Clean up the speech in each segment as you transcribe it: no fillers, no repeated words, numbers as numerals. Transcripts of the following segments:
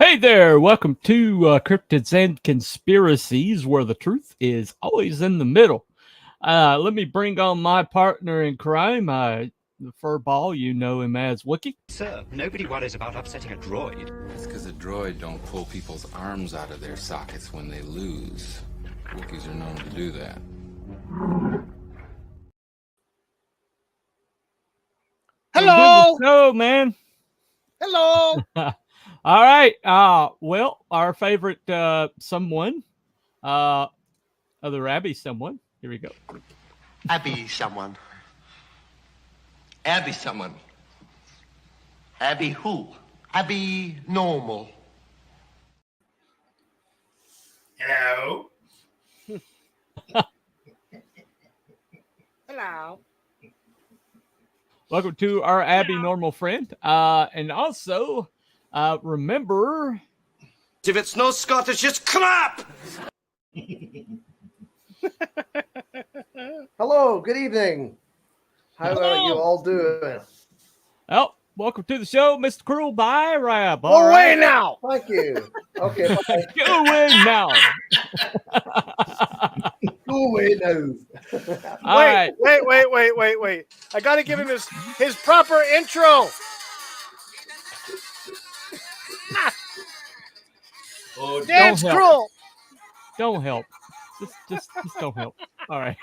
Hey there, welcome to Cryptids and Conspiracies, where the truth is always in the middle. Let me bring on my partner in crime, the furball, you know him as Wookie. Sir, nobody worries about upsetting a droid. That's because a droid don't pull people's arms out of their sockets when they lose. Wookiees are known to do that. Hello! Hello, man. Hello! All right. Well, our favorite someone, other Abby someone. Here we go. Abby someone. Abby someone. Abby who? Abby normal. Hello? Hello? Welcome to our Abby normal friend. And also, remember... If it's no Scottish, it's crap! Hello, good evening. How are you all doing? Oh, welcome to the show, Mr. Cruel by Rab. Go away now! Thank you. Okay, bye. Go away now. Go away now. All right. Wait. I gotta give him his proper intro. Oh, Dance cruel. Don't help. Just don't help. All right.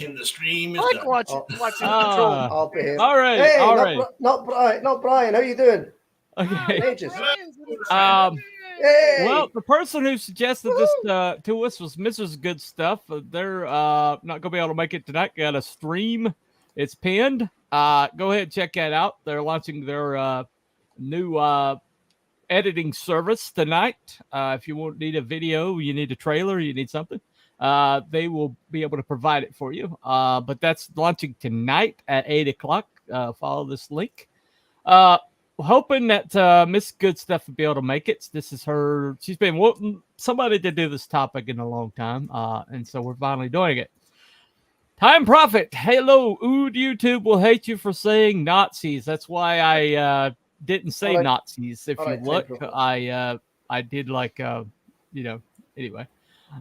And the stream I is like done. watching I'll be here. All right. Hey, all not, right. not Brian. How you doing? Okay. Ages. Hey. Well, the person who suggested this to us was Mrs. Good Stuff. They're not going to be able to make it tonight. Got a stream. It's pinned. Go ahead and check that out. They're launching their new editing service tonight. If you need a video, you need a trailer, you need something, they will be able to provide it for you. But that's launching tonight at 8 o'clock. Follow this link. Hoping that Miss Good Stuff will be able to make it. This is her. She's been wanting somebody to do this topic in a long time, and so we're finally doing it. Time Prophet. Hello, Ood. YouTube will hate you for saying Nazis. That's why I didn't say Nazis. If you look, I did like anyway.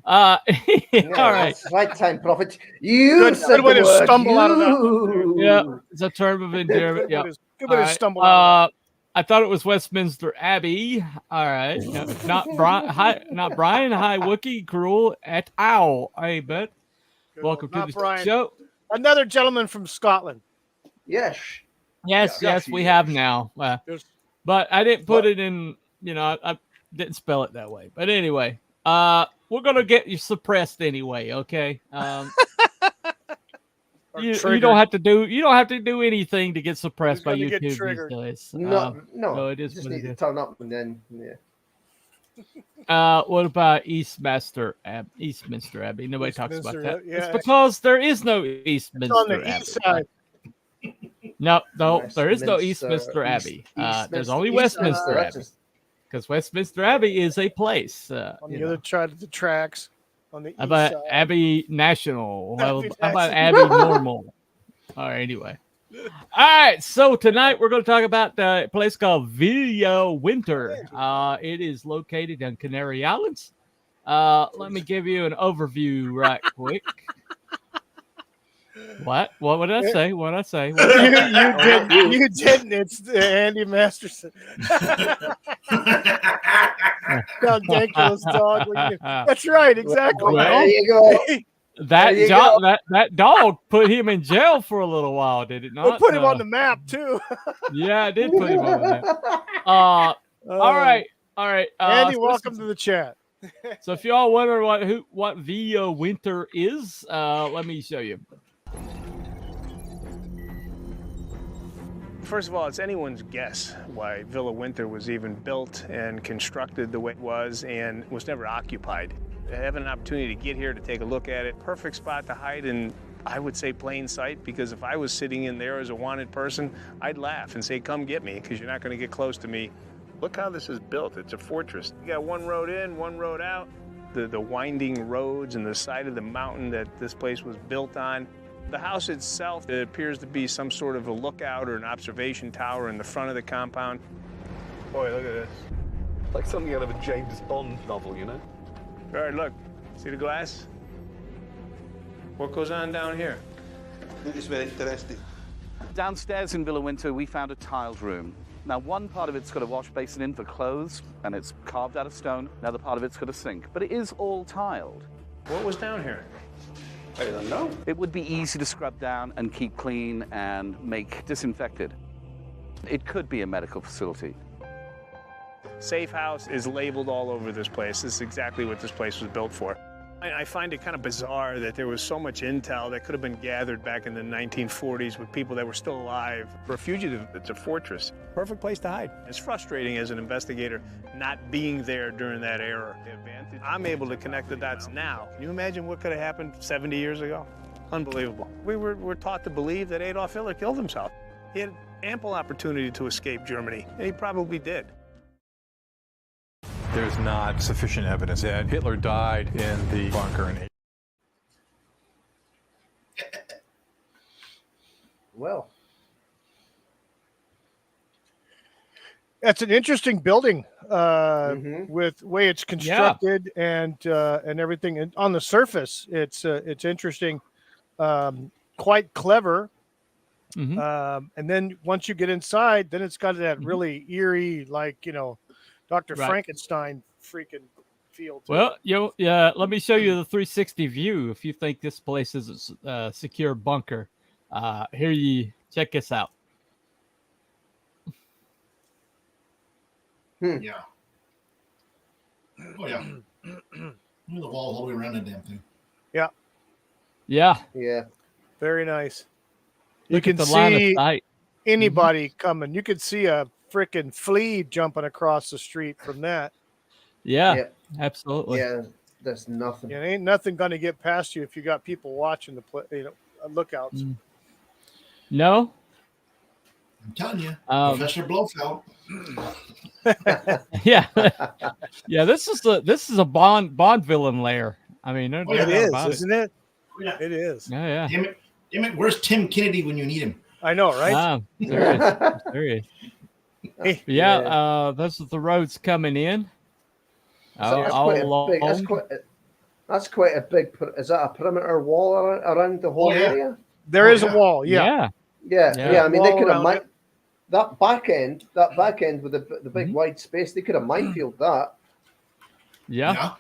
All right. Right, Time Prophet. You said good way the to word. stumble out of that. Yeah, it's a term of endearment. Yeah. Good way to stumble out of I thought it was Westminster Abbey. All right. No, not Brian. Hi, not Brian. Hi, Wookie, Cruel, et al. Hey, bud. that. Welcome to Not the Brian. show. Another gentleman from Scotland. Yes. Yes, we have now. There's- But I didn't put it in, I didn't spell it that way. But anyway, we're going to get you suppressed anyway, okay? You don't have to do anything to get suppressed by Who's gonna get YouTube triggered? these days. No, it is just what need it to is. turn up and then, yeah. What about Eastminster Abbey? Nobody talks about Eastminster, that. yeah. It's because there is no It's Eastminster on the Abbey. east side. No, there is no Westminster, Eastminster Abbey. There's Eastminster- only East- Westminster Abbey. just- Because Westminster Abbey is a place. On the other side of the tracks. On the east How about side. Abbey National? How Abbey about Abbey Normal? All right, anyway. All right, so tonight we're going to talk about a place called Villa Winter. It is located on Canary Islands. Let me give you an overview right quick. What? What did I say? What did I say? You didn't. It's Andy Masterson. Ridiculous dog. That's right, exactly. Well, There you go. That There you that dog put him in jail for a little while, did it We not? put him on the map too. Yeah, I did put him on the map. All right. Andy, so welcome to the chat. So if y'all wonder what Villa Winter is, let me show you. First of all, it's anyone's guess why Villa Winter was even built and constructed the way it was and was never occupied. Having an opportunity to get here to take a look at it, perfect spot to hide in, I would say, plain sight, because if I was sitting in there as a wanted person, I'd laugh and say, come get me, because you're not going to get close to me. Look how this is built. It's a fortress. You got one road in, one road out. The winding roads and the side of the mountain that this place was built on. The house itself, it appears to be some sort of a lookout or an observation tower in the front of the compound. Boy, look at this. Like something out of a James Bond novel, you know? All right, look. See the glass? What goes on down here? It is very interesting. Downstairs in Villa Winter, we found a tiled room. Now, one part of it's got a wash basin in for clothes, and it's carved out of stone. Another part of it's got a sink, but it is all tiled. What was down here? I don't know. It would be easy to scrub down and keep clean and make disinfected. It could be a medical facility. Safe house is labeled all over this place. This is exactly what this place was built for. I find it kind of bizarre that there was so much intel that could have been gathered back in the 1940s with people that were still alive. For a fugitive, it's a fortress. Perfect place to hide. It's frustrating as an investigator not being there during that era. The advantage, I'm able to connect the dots now. Can you imagine what could have happened 70 years ago? Unbelievable. We're taught to believe that Adolf Hitler killed himself. He had ample opportunity to escape Germany, and he probably did. There's not sufficient evidence that Hitler died in the bunker in Well, That's an interesting building with the way it's constructed and everything. And on the surface, it's interesting, quite clever. And then once you get inside, then it's got that really eerie, like, Dr. Frankenstein freaking feel. Well, let me show you the 360 view. If you think this place is a secure bunker, here you check this out. Yeah. Oh yeah. The wall all the way around that damn thing. Yeah. Yeah. Yeah. Very nice. Look You at can the line of see sight. anybody coming. You could see a freaking flea jumping across the street from that. Yeah, absolutely. Yeah, there's nothing. It ain't nothing going to get past you if you got people watching the lookouts. No. I'm telling you, Professor Blofeld. Yeah. This is a Bond villain lair. I mean, it is, isn't it? Yeah. It is. Yeah. Damn it, where's Tim Kennedy when you need him? I know, right? There he is. Those are the roads coming in. That's quite a big. Is that a perimeter wall around the whole area? There is a wall. Yeah. I mean, they could have that back end with the big wide space. They could have minefield that. Yeah.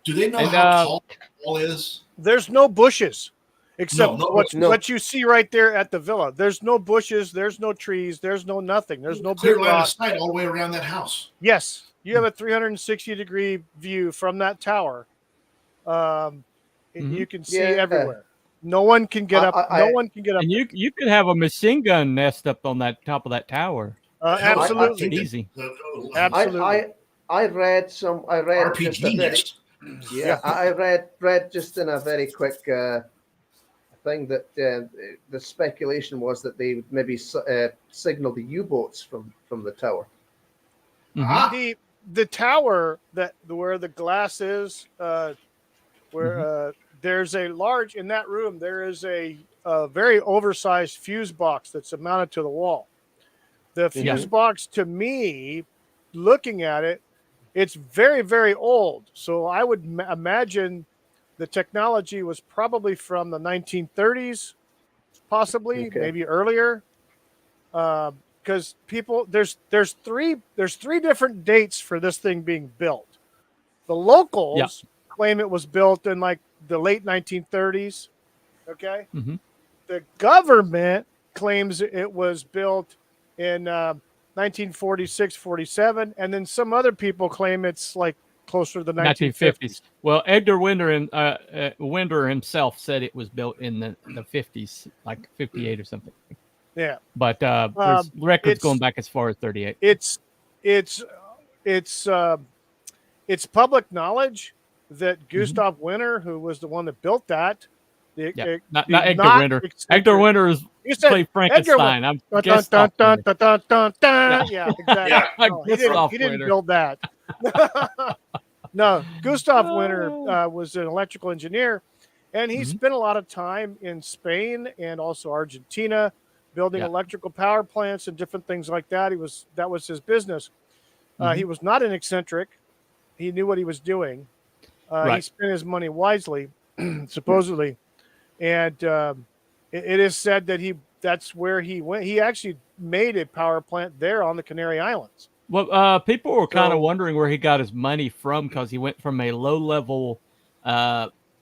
Do they know how tall the wall is? There's no bushes, except No. what you see right there at the villa. There's no bushes. There's no trees. There's no nothing. There's no clear big line rock. of sight all the way around that house. Yes, you have a 360-degree view from that tower. You can see everywhere. No one can get up. No one can get up. And you could have a machine gun nest up on that top of that tower. Absolutely easy. Absolutely. I read RPG nest. I read just in a very quick thing that the speculation was that they would maybe signal the U-boats from the tower. The tower where the glass is, there's a large in that room. There is a very oversized fuse box that's mounted to the wall. The fuse box, to me, looking at it, it's very, very old. So I would imagine the technology was probably from the 1930s, possibly maybe earlier. Because there's three different dates for this thing being built. The locals claim it was built in like the late 1930s. Okay. The government claims it was built in 1946, 47, and then some other people claim it's like closer to the 1950s. Well, Edgar Winter himself said it was built in the 50s, like 58 or something. Yeah, but there's records going back as far as 38. It's public knowledge that Gustav Winter, who was the one that built that, not Edgar Winter. Edgar Winter played Frankenstein. I'm exactly. No, he didn't build that. No, Gustav Winter was an electrical engineer, and he spent a lot of time in Spain and also Argentina building electrical power plants and different things like that. That was his business. He was not an eccentric. He knew what he was doing. He spent his money wisely, supposedly, and it is said that that's where he went. He actually made a power plant there on the Canary Islands. Well, people were kind of wondering where he got his money from because he went from a low-level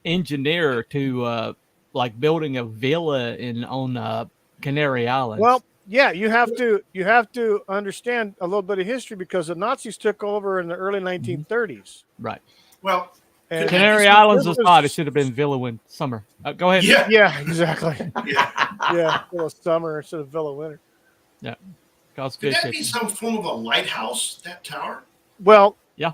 engineer to like building a villa on Canary Islands. Well, yeah, you have to understand a little bit of history because the Nazis took over in the early 1930s. Right. Well, and Canary Islands was hot. It should have been Villa Winter Summer. Go ahead. Yeah, exactly. Yeah, Villa Summer instead of Villa Winter. Yeah. Could that be some form of a lighthouse? That tower? Well, yeah.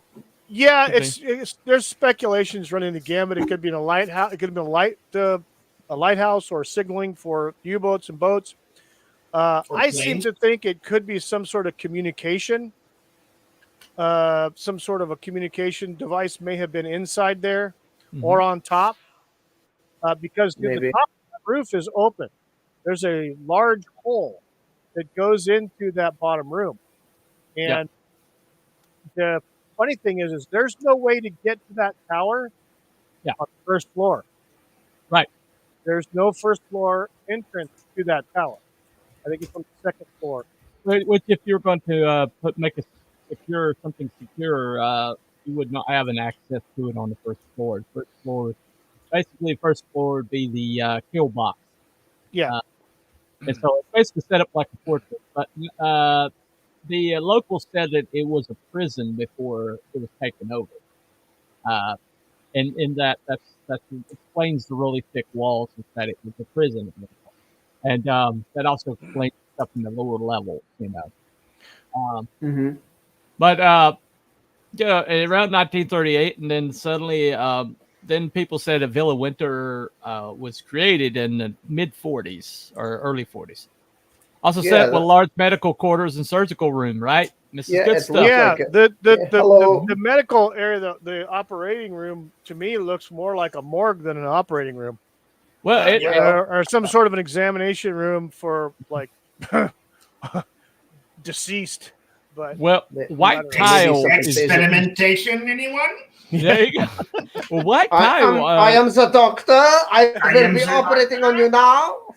It's there's speculations running the gamut. It could be a lighthouse. It could have been a lighthouse or signaling for U-boats and boats. I seem to think it could be some sort of communication. Some sort of a communication device may have been inside there or on top, because the top of the roof is open. There's a large hole that goes into that bottom room, and the funny thing is there's no way to get to that tower on the first floor. Right. There's no first floor entrance to that tower. I think it's on the second floor. Which, if you're going to make something secure, you would not have an access to it on the first floor. Basically, first floor would be the kill box. Yeah. And so it's basically set up like a fortress. But the locals said that it was a prison before it was taken over. And in that explains the really thick walls, is that it was a prison. And that also explains stuff in the lower levels, But around 1938, and then suddenly, then people said that Villa Winter was created in the mid 40s or early 40s. Also set with large medical quarters and surgical room, right? This is good stuff. Yeah, the medical area, the operating room, to me looks more like a morgue than an operating room. Well, or some sort of an examination room for like deceased. But white tile experimentation. Anyone? There you go. Well, white tile. I am the doctor. I will be operating on you now.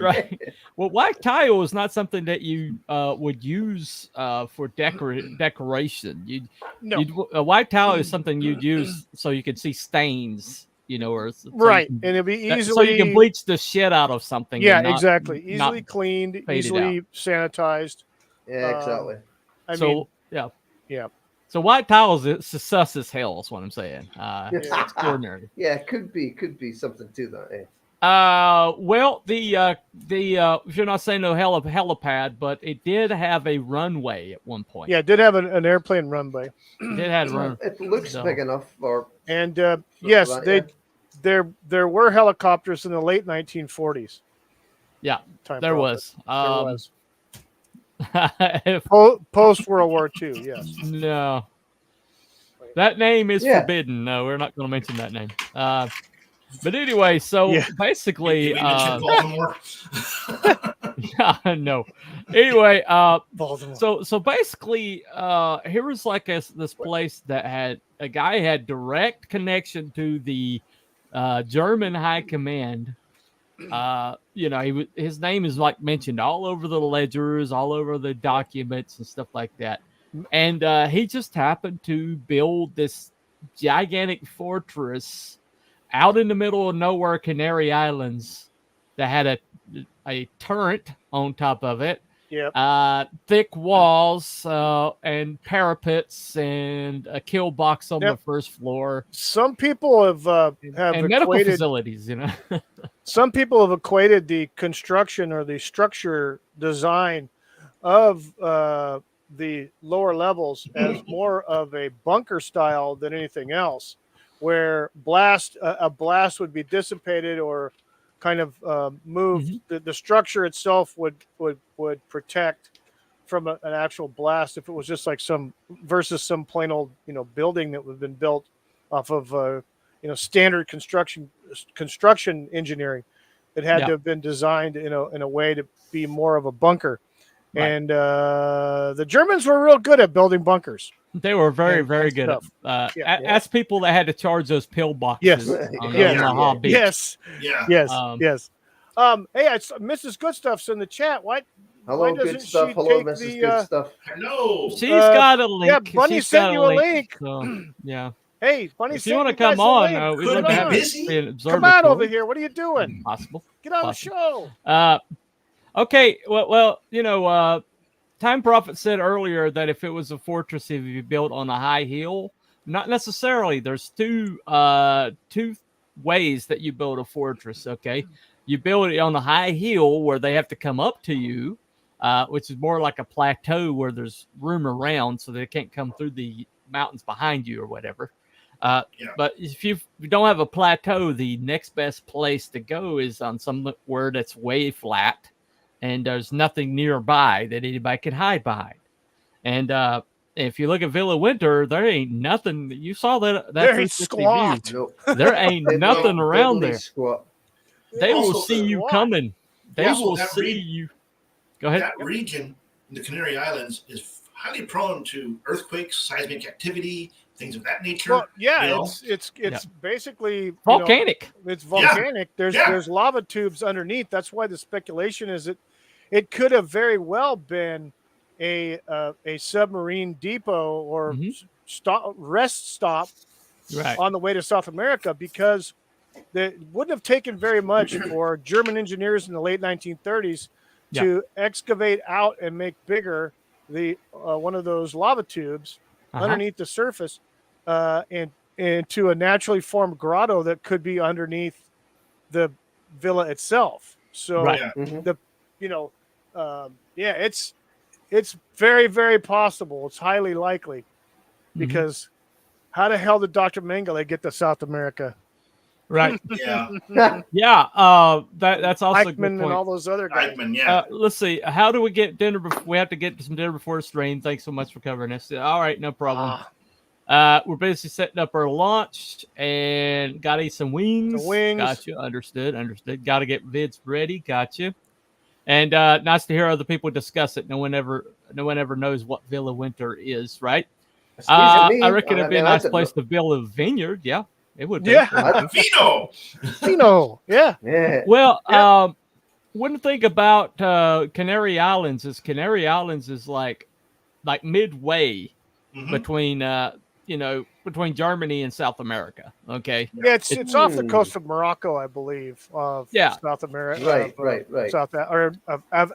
Right. Well, white tile is not something that you would use for decoration. White tile is something you'd use so you could see stains. Or right, and it'd be easily so you can bleach the shit out of something. Yeah, exactly. Easily cleaned, easily sanitized. Yeah, exactly. I mean, yeah. So white tile is sus as hell. Is what I'm saying. It's extraordinary. Yeah, could be something to that. Well, the if you're not saying no helipad, but it did have a runway at one point. Yeah, it did have an airplane runway. It did have run. It looks big enough for. And yes, there were helicopters in the late 1940s. Yeah, there was. Post World War II. Yes. No. That name is forbidden. No, we're not going to mention that name. But anyway, so basically, Baltimore. yeah, no. Anyway, so basically, here was like this place that had a guy had direct connection to the German high command. His name is like mentioned all over the ledgers, all over the documents and stuff like that. And he just happened to build this gigantic fortress out in the middle of nowhere, Canary Islands, that had a turret on top of it. Yep. Thick walls and parapets and a kill box on the first floor. Some people have and medical facilities, Some people have equated the construction or the structure design of the lower levels as more of a bunker style than anything else, where a blast would be dissipated or kind of moved. The structure itself would protect from an actual blast if it was just like some plain old building that would have been built off of standard construction engineering. It had to have been designed in a way to be more of a bunker. Right. And the Germans were real good at building bunkers. They were very, And very good. stuff. Ask people that had to charge those pill boxes. Yes. On Yes. Omaha Beach. Yes. Yeah. Yes. Um, Yes. Hey, Mrs. Good Stuff's in the chat. Why Hello, doesn't good stuff. she Hello, take Mrs. the, Good Stuff. Hello. She's got a link. Yeah, Bunny She's sent got you a link. So, yeah. Hey, Bunny, If you want to come on, we'd love to have you be an observer. Come on over here. What are you doing? Possible. Get on Possible. the show. Okay. Well, Time Prophet said earlier that if it was a fortress, if you built on a high hill, not necessarily. There's two ways that you build a fortress. Okay, you build it on a high hill where they have to come up to you, which is more like a plateau where there's room around, so they can't come through the mountains behind you or whatever. But if you don't have a plateau, the next best place to go is on somewhere that's way flat and there's nothing nearby that anybody can hide behind. And if you look at Villa Winter, there ain't nothing. You saw that. Very squat. Nope. There ain't nothing around there. Squat. They will Also, see you coming. They Also, will that see you. Go ahead. That region, the Canary Islands, is highly prone to earthquakes, seismic activity, things of that nature. Well, yeah, you know? it's basically volcanic. It's volcanic. There's lava tubes underneath. That's why the speculation is that it could have very well been a submarine depot or rest stop on the way to South America, because it wouldn't have taken very much for German engineers in the late 1930s to excavate out and make bigger the one of those lava tubes underneath the surface and into a naturally formed grotto that could be underneath the villa itself. So it's very, very possible. It's highly likely, because how the hell did Dr. Mengele get to South America? Right. Yeah. That's also a good Eichmann and point. all those other guys. Eichmann, let's see. How do we get dinner? We have to get some dinner before the stream. Thanks so much for covering this. All right, no problem. We're basically setting up our lunch and got to eat some wings. Gotcha. Understood. Got to get vids ready. Gotcha. And nice to hear other people discuss it. No one ever knows what Villa Winter is, right? I reckon it'd be a nice place to build a vineyard. Yeah, it would be. Yeah. Vino. Yeah. Well, one thing about Canary Islands is like midway between between Germany and South America. Okay. Yeah, it's off the coast of Morocco, I believe. South America. Right.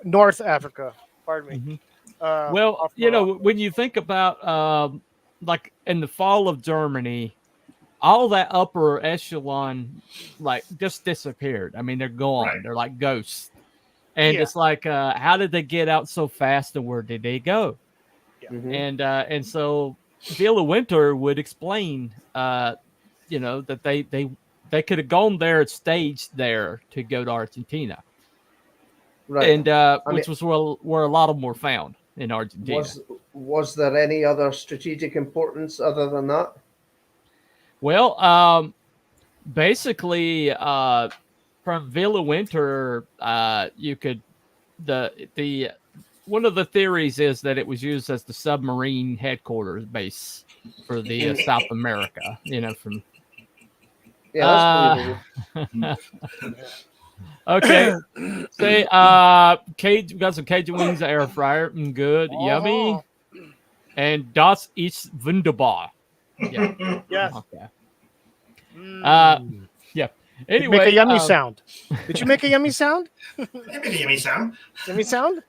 North Africa. Pardon me. Well, when you think about like in the fall of Germany, all that upper echelon just disappeared. I mean, they're gone. Right. They're like ghosts. And it's like, how did they get out so fast, and where did they go? Yeah. And so Villa Winter would explain, that they could have gone there and staged there to go to Argentina. Right. And which was where a lot of them were found in Argentina. Was there any other strategic importance other than that? Well, basically, from Villa Winter, you could the one of the theories is that it was used as the submarine headquarters base for the South America. From that's okay. Say, Cajun, we got some Cajun wings, air fryer, good, yummy, and das ist wunderbar. Yeah. Yes. Okay. Yeah. Anyway, make a yummy sound. Did you make a yummy sound? I make a yummy sound. Yummy sound?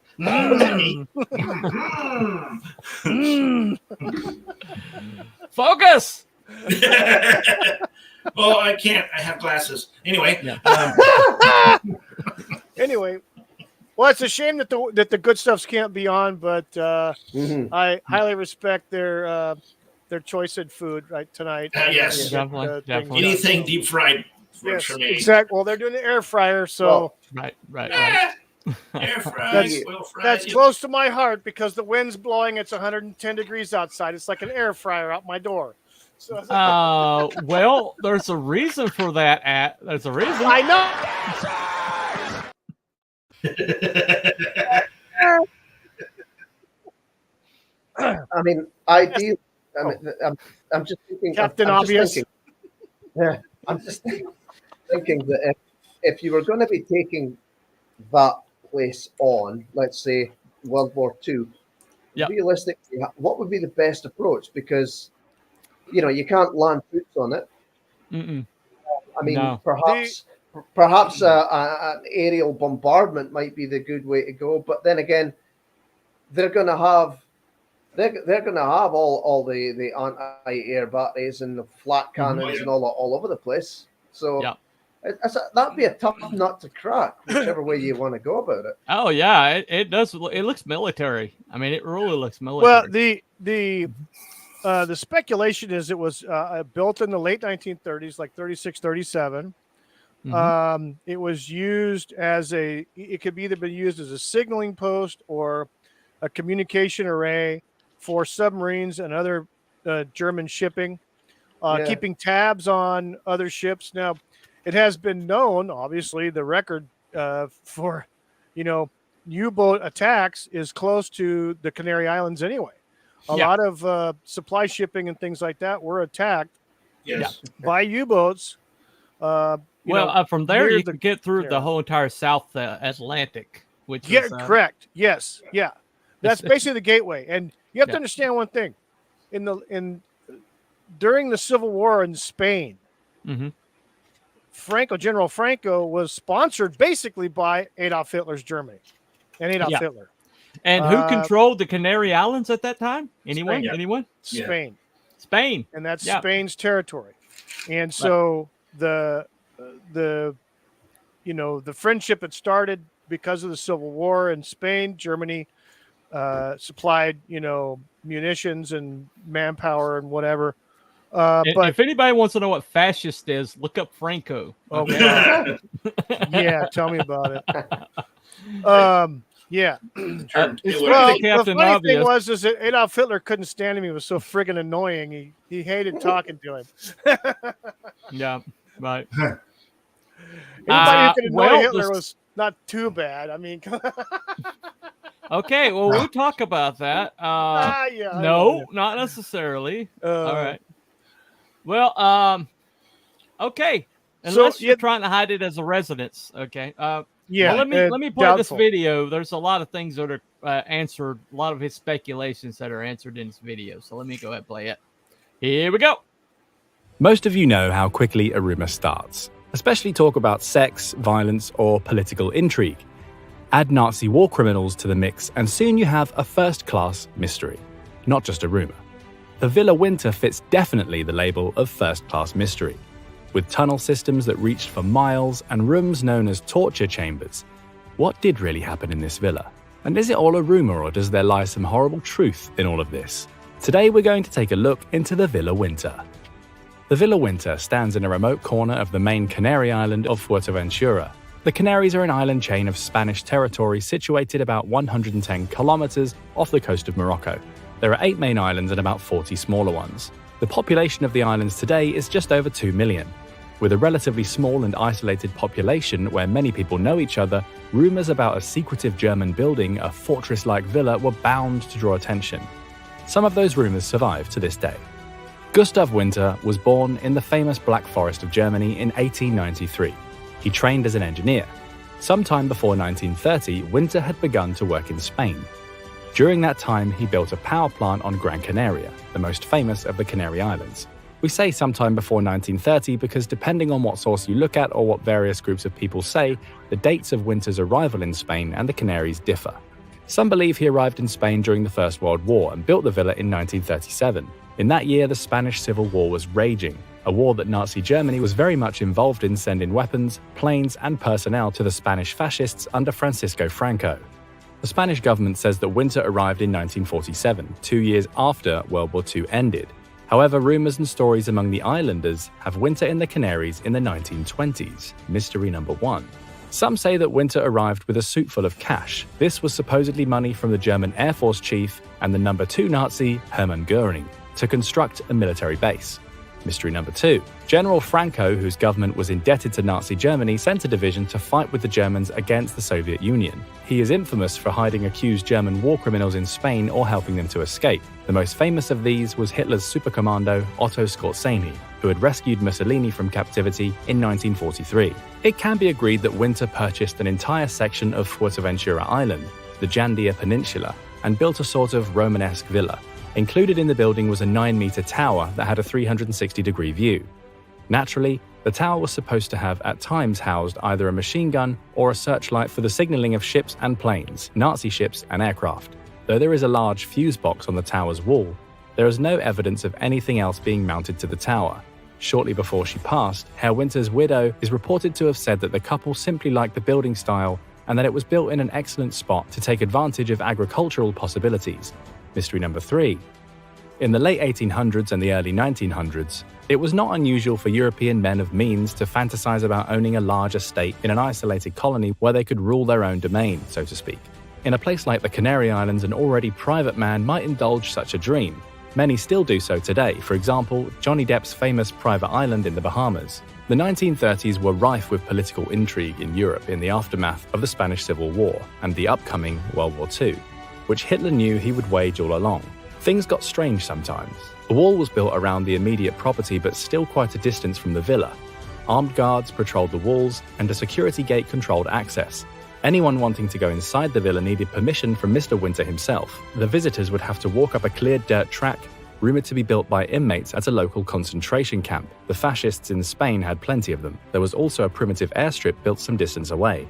Focus. Oh, I can't. I have glasses. Anyway. Anyway, well, it's a shame that the good stuffs can't be on, but I highly respect their choice in food tonight. Yes, definitely. Anything deep fried. Yes, for me. exactly. Well, they're doing the air fryer, so right. Air fried, that's close to my heart because the wind's blowing. It's 110 degrees outside. It's like an air fryer out my door. So, well, there's a reason for that. There's a reason. I know. I mean, ideally, I'm just thinking. Captain I'm just Obvious. thinking, yeah, I'm just thinking that if you were going to be taking that place on, let's say World War II, realistically, what would be the best approach? Because you can't land troops on it. Mm-mm. I mean, No. perhaps an aerial bombardment might be the good way to go. But then again, they're going to have all the anti-air batteries and the flat cannons and all over the place. So that'd be a tough nut to crack, whichever way you want to go about it. Oh yeah, it does. It looks military. I mean, it really looks military. Well, the speculation is it was built in the late 1930s, like 36, 37. It was used as it could either be used as a signaling post or a communication array for submarines and other German shipping, keeping tabs on other ships. Now, it has been known, obviously, the record for, U-boat attacks is close to the Canary Islands anyway. A lot of supply shipping and things like that were attacked by U-boats. From there you can get through the whole entire South Atlantic, which is correct. Yes, yeah, that's basically the gateway. And you have to understand one thing: during the Civil War in Spain, General Franco was sponsored basically by Adolf Hitler's Germany and Adolf Hitler. And who controlled the Canary Islands at that time? Anyone? Spain. Anyone? Spain, and that's Spain's territory. And so the friendship had started because of the Civil War in Spain. Germany supplied munitions and manpower and whatever. But if anybody wants to know what fascist is, look up Franco. Okay. Yeah, tell me about it. Yeah. The funny thing was that Adolf Hitler couldn't stand him. He was so friggin' annoying. He hated talking to him. Yeah, right. Anybody who could annoy Hitler was not too bad. I mean, okay, well, we'll talk about that. No, not necessarily. All right. Well, okay. Unless you're trying to hide it as a residence, okay. Yeah. Well, let me play this video. There's a lot of things that are answered, a lot of his speculations that are answered in this video. So let me go ahead and play it. Here we go. Most of you know how quickly a rumor starts, especially talk about sex, violence, or political intrigue. Add Nazi war criminals to the mix, and soon you have a first-class mystery, not just a rumor. The Villa Winter fits definitely the label of first-class mystery. With tunnel systems that reached for miles and rooms known as torture chambers. What did really happen in this villa? And is it all a rumor, or does there lie some horrible truth in all of this? Today we're going to take a look into the Villa Winter. The Villa Winter stands in a remote corner of the main Canary Island of Fuerteventura. The Canaries are an island chain of Spanish territory situated about 110 kilometers off the coast of Morocco. There are 8 main islands and about 40 smaller ones. The population of the islands today is just over 2 million. With a relatively small and isolated population where many people know each other, rumors about a secretive German building a fortress-like villa were bound to draw attention. Some of those rumors survive to this day. Gustav Winter was born in the famous Black Forest of Germany in 1893. He trained as an engineer. Sometime before 1930, Winter had begun to work in Spain. During that time, he built a power plant on Gran Canaria, the most famous of the Canary Islands. We say sometime before 1930 because depending on what source you look at or what various groups of people say, the dates of Winter's arrival in Spain and the Canaries differ. Some believe he arrived in Spain during the First World War and built the villa in 1937. In that year, the Spanish Civil War was raging, a war that Nazi Germany was very much involved in sending weapons, planes, and personnel to the Spanish fascists under Francisco Franco. The Spanish government says that Winter arrived in 1947, 2 years after World War II ended. However, rumors and stories among the islanders have Winter in the Canaries in the 1920s. Mystery number 1. Some say that Winter arrived with a suit full of cash. This was supposedly money from the German Air Force chief and the number 2 Nazi, Hermann Göring, to construct a military base. Mystery number 2. General Franco, whose government was indebted to Nazi Germany, sent a division to fight with the Germans against the Soviet Union. He is infamous for hiding accused German war criminals in Spain or helping them to escape. The most famous of these was Hitler's supercommando Otto Skorzeny, who had rescued Mussolini from captivity in 1943. It can be agreed that Winter purchased an entire section of Fuerteventura Island, the Jandia Peninsula, and built a sort of Romanesque villa. Included in the building was a 9-meter tower that had a 360-degree view. Naturally, the tower was supposed to have at times housed either a machine gun or a searchlight for the signaling of ships and planes, Nazi ships and aircraft. Though there is a large fuse box on the tower's wall, there is no evidence of anything else being mounted to the tower. Shortly before she passed, Herr Winter's widow is reported to have said that the couple simply liked the building style and that it was built in an excellent spot to take advantage of agricultural possibilities. Mystery number 3. In the late 1800s and the early 1900s, it was not unusual for European men of means to fantasize about owning a large estate in an isolated colony where they could rule their own domain, so to speak. In a place like the Canary Islands, an already private man might indulge such a dream. Many still do so today, for example, Johnny Depp's famous private island in the Bahamas. The 1930s were rife with political intrigue in Europe in the aftermath of the Spanish Civil War and the upcoming World War II, which Hitler knew he would wage all along. Things got strange sometimes. The wall was built around the immediate property but still quite a distance from the villa. Armed guards patrolled the walls and a security gate controlled access. Anyone wanting to go inside the villa needed permission from Mr. Winter himself. The visitors would have to walk up a cleared dirt track, rumoured to be built by inmates at a local concentration camp. The fascists in Spain had plenty of them. There was also a primitive airstrip built some distance away.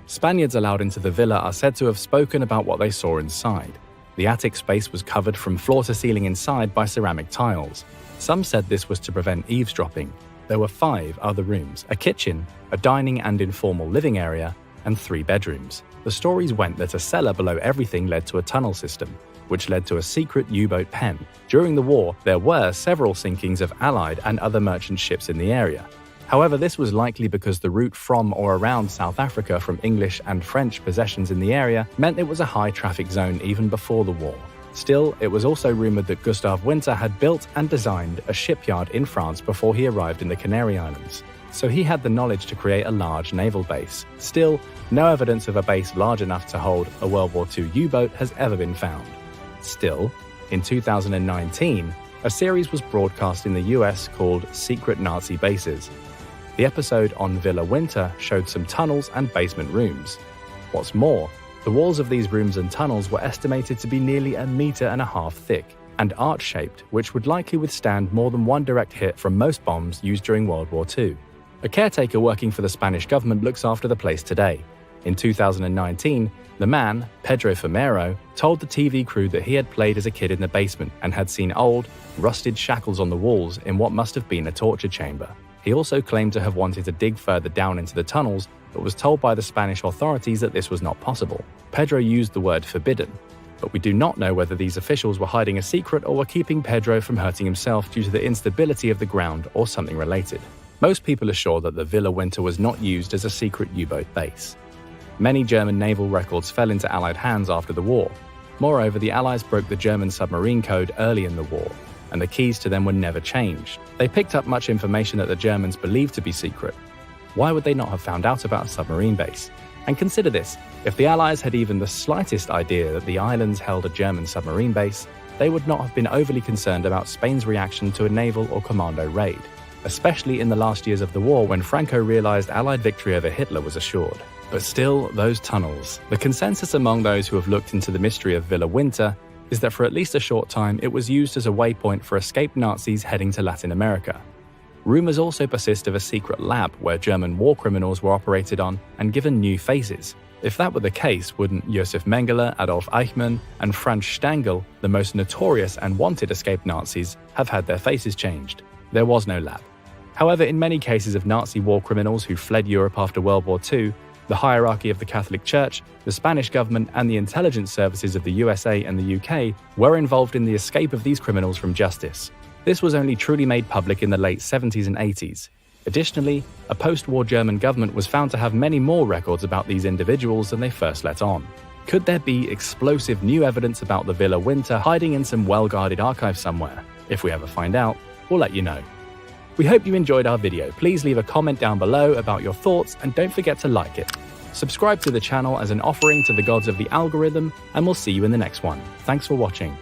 Spaniards allowed into the villa are said to have spoken about what they saw inside. The attic space was covered from floor to ceiling inside by ceramic tiles. Some said this was to prevent eavesdropping. There were 5 other rooms, a kitchen, a dining and informal living area, and 3 bedrooms. The stories went that a cellar below everything led to a tunnel system, which led to a secret U-boat pen. During the war, there were several sinkings of Allied and other merchant ships in the area. However, this was likely because the route from or around South Africa from English and French possessions in the area meant it was a high-traffic zone even before the war. Still, it was also rumoured that Gustav Winter had built and designed a shipyard in France before he arrived in the Canary Islands, so he had the knowledge to create a large naval base. Still, no evidence of a base large enough to hold a World War II U-boat has ever been found. Still, in 2019, a series was broadcast in the US called Secret Nazi Bases. The episode on Villa Winter showed some tunnels and basement rooms. What's more, the walls of these rooms and tunnels were estimated to be nearly 1.5 meters thick and arch-shaped, which would likely withstand more than one direct hit from most bombs used during World War II. A caretaker working for the Spanish government looks after the place today. In 2019, the man, Pedro Fumero, told the TV crew that he had played as a kid in the basement and had seen old, rusted shackles on the walls in what must have been a torture chamber. He also claimed to have wanted to dig further down into the tunnels, but was told by the Spanish authorities that this was not possible. Pedro used the word forbidden, but we do not know whether these officials were hiding a secret or were keeping Pedro from hurting himself due to the instability of the ground or something related. Most people are sure that the Villa Winter was not used as a secret U-boat base. Many German naval records fell into Allied hands after the war. Moreover, the Allies broke the German submarine code early in the war, and the keys to them were never changed. They picked up much information that the Germans believed to be secret. Why would they not have found out about a submarine base? And consider this, if the Allies had even the slightest idea that the islands held a German submarine base, they would not have been overly concerned about Spain's reaction to a naval or commando raid, especially in the last years of the war when Franco realized Allied victory over Hitler was assured. But still, those tunnels. The consensus among those who have looked into the mystery of Villa Winter is that for at least a short time it was used as a waypoint for escaped Nazis heading to Latin America. Rumours also persist of a secret lab where German war criminals were operated on and given new faces. If that were the case, wouldn't Josef Mengele, Adolf Eichmann, and Franz Stangl, the most notorious and wanted escaped Nazis, have had their faces changed? There was no lab. However, in many cases of Nazi war criminals who fled Europe after World War II, the hierarchy of the Catholic Church, the Spanish government, and the intelligence services of the USA and the UK were involved in the escape of these criminals from justice. This was only truly made public in the late 70s and 80s. Additionally, a post-war German government was found to have many more records about these individuals than they first let on. Could there be explosive new evidence about the Villa Winter hiding in some well-guarded archive somewhere? If we ever find out, we'll let you know. We hope you enjoyed our video. Please leave a comment down below about your thoughts and don't forget to like it. Subscribe to the channel as an offering to the gods of the algorithm, and we'll see you in the next one. Thanks for watching.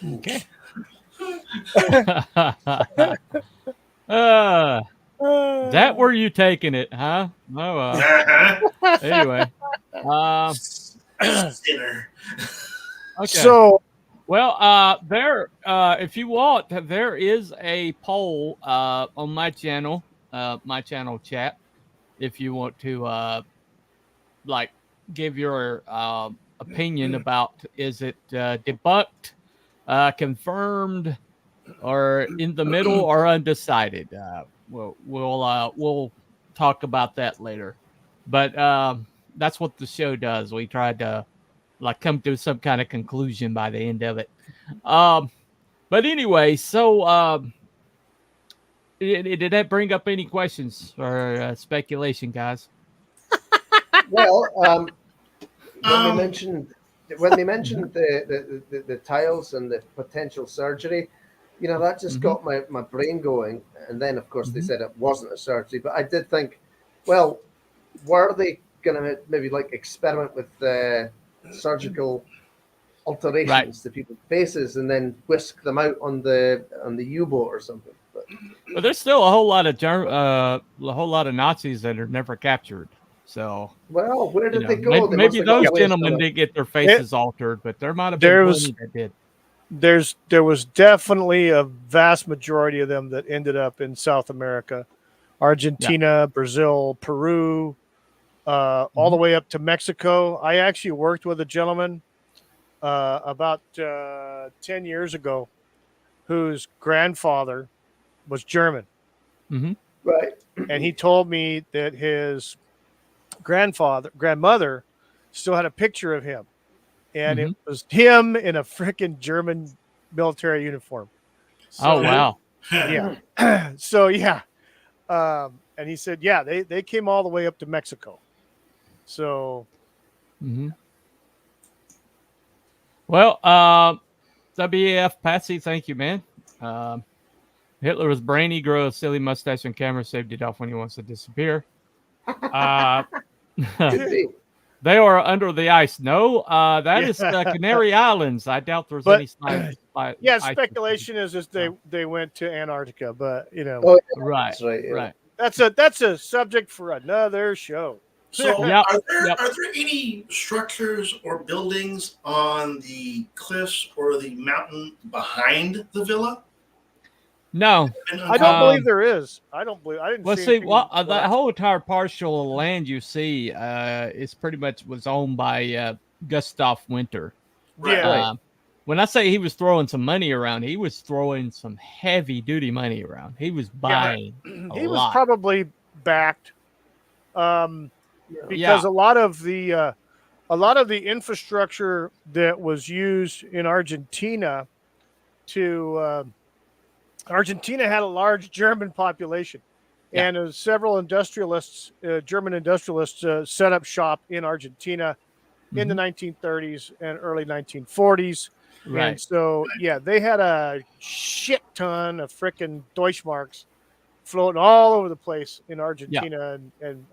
Okay. That where you taking it, huh? No. Anyway. Sinner. Okay. So, well, if you want, there is a poll on my channel chat. If you want to give your opinion about, is it debunked, confirmed, or in the middle, or undecided. We'll talk about that later. But that's what the show does. We try to come to some kind of conclusion by the end of it. But anyway, so did that bring up any questions or speculation, guys? Well, when they mentioned the tiles and the potential surgery, that just got my brain going. And then, of course, they said it wasn't a surgery. But I did think, well, were they going to maybe experiment with surgical alterations to people's faces and then whisk them out on the U-boat or something? But there's still a whole lot of Nazis that are never captured. So, well, where did they go? Maybe those gentlemen did get their faces altered, but there might have been plenty that did. There was definitely a vast majority of them that ended up in South America, Argentina, Brazil, Peru, all the way up to Mexico. I actually worked with a gentleman about 10 years ago whose grandfather was German. Right. And he told me that his grandmother still had a picture of him. And it was him in a freaking German military uniform. So, oh, wow. Yeah. So, yeah. And he said, yeah, they came all the way up to Mexico. So. Well, WAF Patsy, thank you, man. Hitler was brainy, grew a silly mustache on camera, saved it off when he wants to disappear. They are under the ice. No, that is Canary Islands. I doubt there's any sign. Speculation is they went to Antarctica, but right. That's a subject for another show. So, are there any structures or buildings on the cliffs or the mountain behind the villa? No, I don't believe there is. I didn't. Let's see. That whole entire parcel of land you see is pretty much was owned by Gustav Winter. Yeah. When I say he was throwing some money around, he was throwing some heavy duty money around. He was buying. He was probably backed, because a lot of the infrastructure that was used in Argentina Argentina had a large German population, and several industrialists, German industrialists, set up shop in Argentina in the 1930s and early 1940s. Right. And so, they had a shit ton of frickin' Deutschmarks floating all over the place in Argentina, and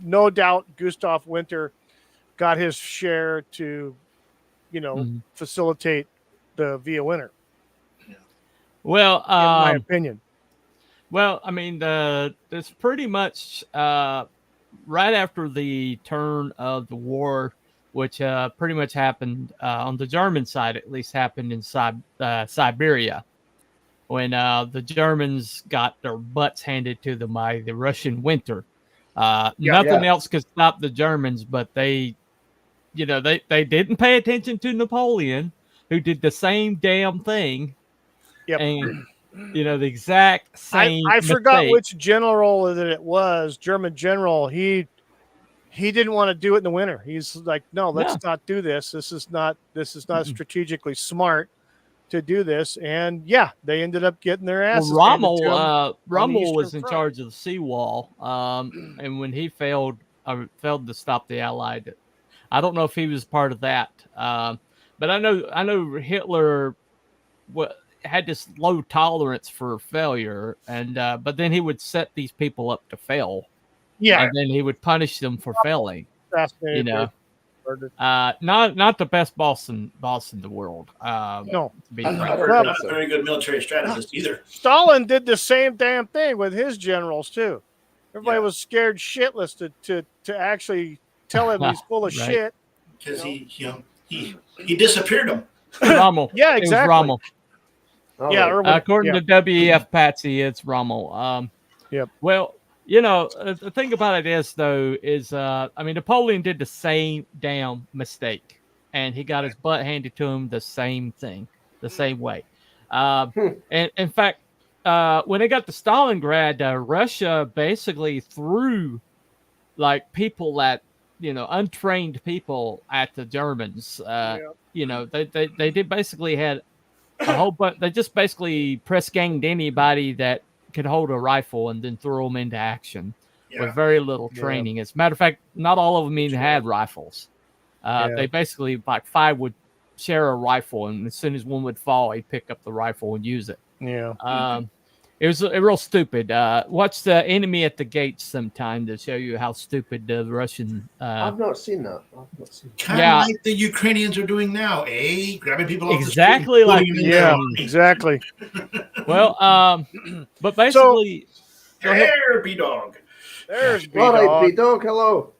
no doubt Gustav Winter got his share to, facilitate the Via Winter. Well, in my opinion. Well, I mean, it's pretty much right after the turn of the war, which pretty much happened on the German side, at least happened in Siberia, when the Germans got their butts handed to them by the Russian winter. Nothing else could stop the Germans, but they didn't pay attention to Napoleon, who did the same damn thing. Yep. And the exact same. I forgot which general that it was. German general. He didn't want to do it in the winter. He's like, no, let's not do this. This is not strategically smart to do this, and yeah, they ended up getting their asses. Well, handed to them on the Rommel was Eastern in Front. charge of the seawall, and when he failed to stop the Allied, I don't know if he was part of that, but I know Hitler had this low tolerance for failure, and but then he would set these people up to fail, Yeah, and then he would punish them for failing. Fascinating. You know, not the best boss in the world. No, to be I'm frank. not a very good military strategist either. Stalin did the same damn thing with his generals too. Everybody was scared shitless to actually tell him he's full of Right. shit. Because he disappeared them. Rommel. Yeah, It was exactly. Rommel. Yeah, Irwin, according yeah. to WEF Patsy, it's Rommel. Yep. Well, the thing about it is, though, is Napoleon did the same damn mistake, and he got his butt handed to him the same way. And in fact, when they got to Stalingrad, Russia basically threw like people untrained people at the Germans. They did basically had a whole bunch. They just basically press ganged anybody that could hold a rifle and then throw them into action with very little training. As a matter of fact, not all of them even had rifles. They basically, like, 5 would share a rifle, and as soon as one would fall, he'd pick up the rifle and use it. Yeah. It was real stupid. Watch The Enemy at the Gates sometime to show you how stupid the Russian. I've not seen that. Kind of like the Ukrainians are doing now, eh? Grabbing people off exactly the like street. Yeah, exactly. Well, but basically, there, B-Dog. There's All right, B-Dog. B-Dog, hello.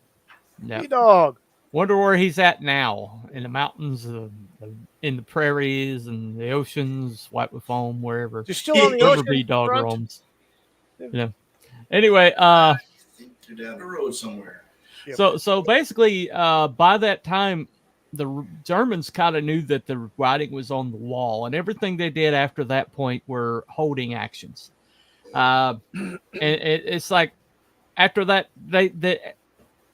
Yeah. B-Dog. Wonder where he's at now, in the mountains, in the prairies, and the oceans, white with foam, wherever. He's still on the wherever ocean B-Dog front? roams. Anyway, They're down the road somewhere. so basically, by that time, the Germans kind of knew that the writing was on the wall, and everything they did after that point were holding actions. And it's like after that, they